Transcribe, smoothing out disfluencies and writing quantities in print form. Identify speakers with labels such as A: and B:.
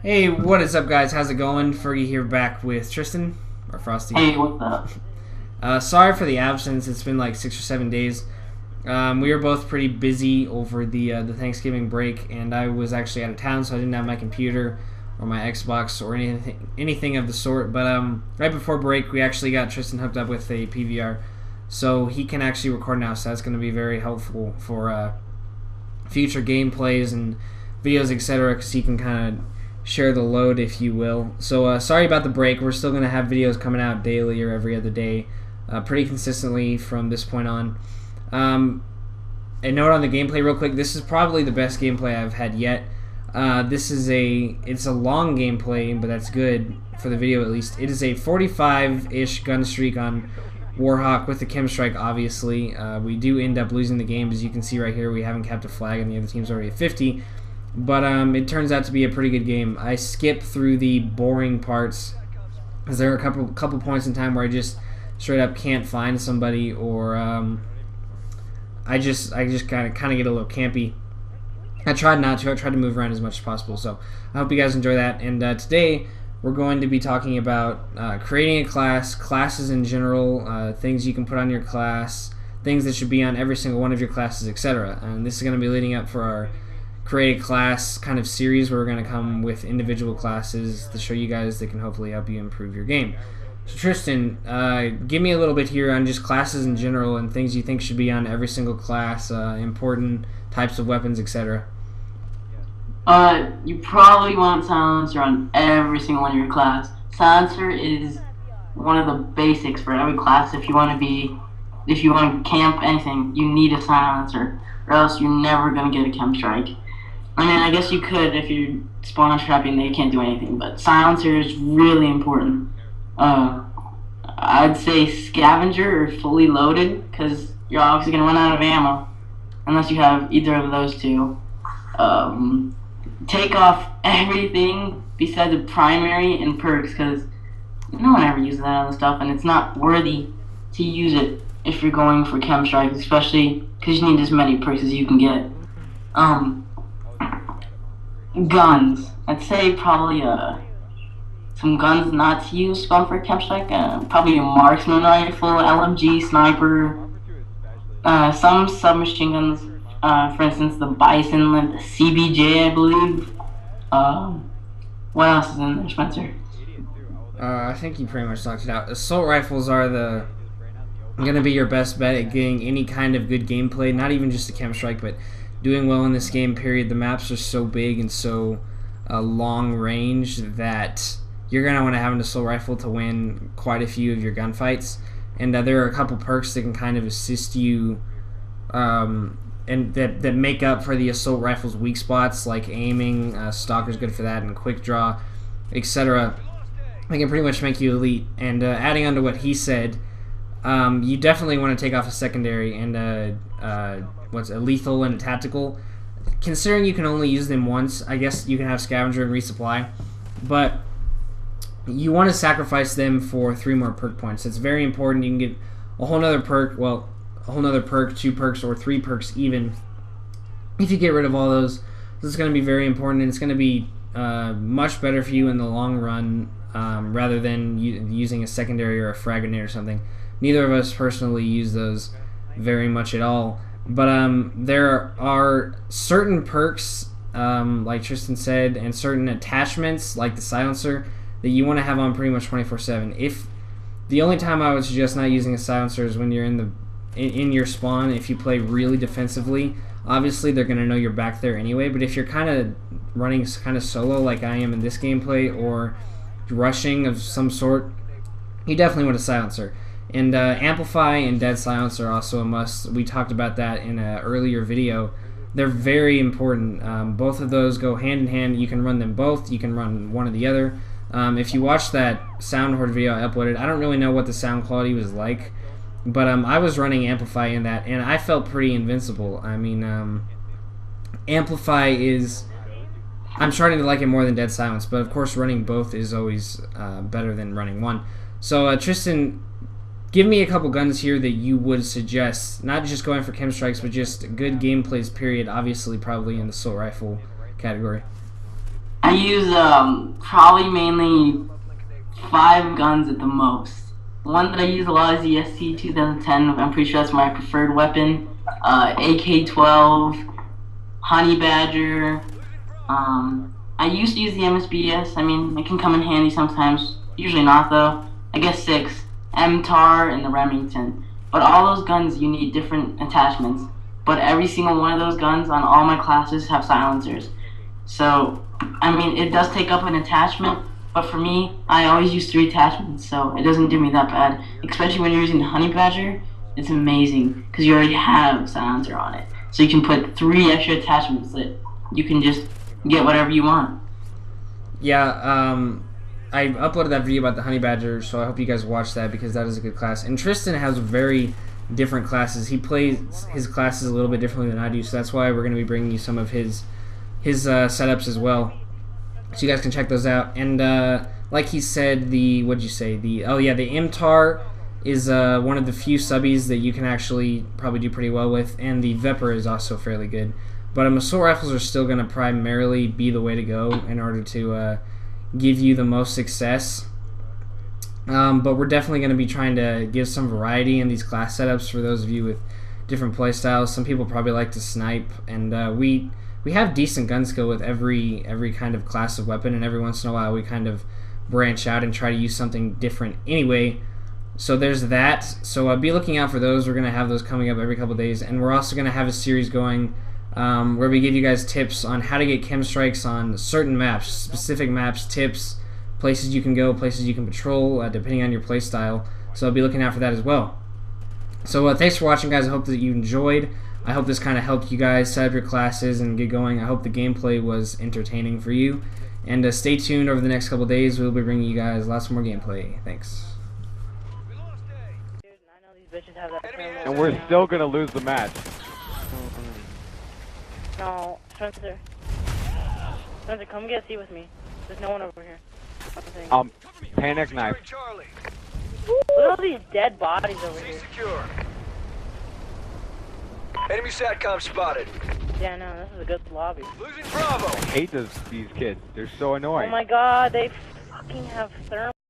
A: Hey, what is up, guys? How's it going? Fergie here, back with Tristan or Frosty.
B: Hey, what's up?
A: Sorry for the absence. It's been like 6 or 7 days. We were both pretty busy over the Thanksgiving break, and I was actually out of town, so I didn't have my computer or my Xbox or anything of the sort. But right before break, we actually got Tristan hooked up with a PVR, so he can actually record now. So that's going to be very helpful for future gameplays and videos, etc., because he can kind of share the load, if you will. So sorry about the break. We're still going to have videos coming out daily or every other day, pretty consistently from this point on. A note on the gameplay real quick. This is probably the best gameplay I've had yet. It's a long gameplay, but that's good for the video at least. It is a 45-ish gun streak on Warhawk with the Chem Strike, obviously. We do end up losing the game. As you can see right here, we haven't kept a flag and the other team's already at 50. But it turns out to be a pretty good game. I skipped through the boring parts because there are a couple points in time where I just straight up can't find somebody, or I just kind of get a little campy. I tried not to. I tried to move around as much as possible. So I hope you guys enjoy that. And today we're going to be talking about creating a class, classes in general, things you can put on your class, things that should be on every single one of your classes, etc. And this is going to be leading up for our create a class kind of series where we're going to come with individual classes to show you guys that can hopefully help you improve your game. So Tristan, give me a little bit here on just classes in general and things you think should be on every single class, important types of weapons, etc.
B: You probably want silencer on every single one of your class. Silencer is one of the basics for every class. If you want to camp anything, you need a silencer, or else you're never going to get a chem strike. I mean, I guess you could if you're spawn trapping, they can't do anything, but silencer is really important. I'd say scavenger or fully loaded, because you're obviously going to run out of ammo unless you have either of those two. Take off everything besides the primary and perks, because no one ever uses that other stuff, and it's not worthy to use it if you're going for chem strikes, especially because you need as many perks as you can get. Guns. I'd say probably some guns not to use going for a chem strike. Probably a marksman rifle, LMG, sniper, some submachine guns. For instance, the Bison, the CBJ, I believe. What else is in there, Spencer?
A: I think you pretty much knocked it out. Assault rifles are going to be your best bet at getting any kind of good gameplay, not even just a chem strike, but doing well in this game, period. The maps are so big and so long range that you're going to want to have an assault rifle to win quite a few of your gunfights. And there are a couple perks that can kind of assist you and that make up for the assault rifle's weak spots, like aiming. Stalker's good for that, and quick draw, etc. They can pretty much make you elite. And adding on to what he said, you definitely want to take off a secondary and what's a lethal and a tactical. Considering you can only use them once, I guess you can have scavenger and resupply, but you want to sacrifice them for 3 more perk points. It's very important. You can get a whole nother perk, well, a whole nother perk, 2 perks, or 3 perks even. If you get rid of all those, this is going to be very important, and it's going to be much better for you in the long run, rather than using a secondary or a frag grenade or something. Neither of us personally use those very much at all. But there are certain perks, like Tristan said, and certain attachments, like the silencer, that you want to have on pretty much 24/7. If the only time I would suggest not using a silencer is when you're in your spawn. If you play really defensively, obviously they're going to know you're back there anyway. But if you're kind of running kind of solo, like I am in this gameplay, or rushing of some sort, you definitely want a silencer. And Amplify and Dead Silence are also a must. We talked about that in an earlier video. They're very important. Both of those go hand in hand. You can run them both. You can run one or the other. If you watch that Sound Horde video I uploaded, I don't really know what the sound quality was like, but I was running Amplify in that, and I felt pretty invincible. I mean, Amplify is... I'm starting to like it more than Dead Silence, but of course running both is always better than running one. So Tristan, give me a couple guns here that you would suggest, not just going for chem strikes, but just good gameplays, period, obviously probably in the assault rifle category.
B: I use probably mainly 5 guns at the most. One that I use a lot is the SC 2010. I'm pretty sure that's my preferred weapon. AK-12, Honey Badger. I used to use the MSBS. I mean, it can come in handy sometimes. Usually not, though. I guess 6. MTAR and the Remington. But all those guns, you need different attachments. But every single one of those guns on all my classes have silencers. So, I mean, it does take up an attachment. But for me, I always use 3 attachments, so it doesn't do me that bad. Especially when you're using the Honey Badger, it's amazing because you already have silencer on it. So you can put 3 extra attachments that you can just get whatever you want.
A: Yeah, I uploaded that video about the Honey Badger, so I hope you guys watch that because that is a good class. And Tristan has very different classes. He plays his classes a little bit differently than I do, so that's why we're going to be bringing you some of his setups as well, so you guys can check those out. And like he said, the MTAR is one of the few subbies that you can actually probably do pretty well with, and the Vepr is also fairly good. But assault rifles are still going to primarily be the way to go in order to give you the most success. But we're definitely going to be trying to give some variety in these class setups for those of you with different playstyles. Some people probably like to snipe, and we have decent gun skill with every kind of class of weapon, and every once in a while we kind of branch out and try to use something different anyway. So there's that. So be looking out for those. We're going to have those coming up every couple days, and we're also going to have a series going where we give you guys tips on how to get chem strikes on certain maps, specific maps, tips, places you can go, places you can patrol, depending on your play style. So be looking out for that as well. So thanks for watching, guys. I hope that you enjoyed. I hope this kind of helped you guys set up your classes and get going. I hope the gameplay was entertaining for you. And stay tuned over the next couple days. We'll be bringing you guys lots more gameplay. Thanks.
C: And we're still going to lose the match.
D: No, Spencer. Spencer, come get a seat with me. There's no one over here.
C: Panic knife.
D: Look at all these dead bodies over here.
E: Secure. Enemy SATCOM spotted.
D: Yeah, no, this is a good lobby.
E: Losing Bravo.
C: I hate these kids. They're so annoying.
D: Oh my god, they fucking have thermal.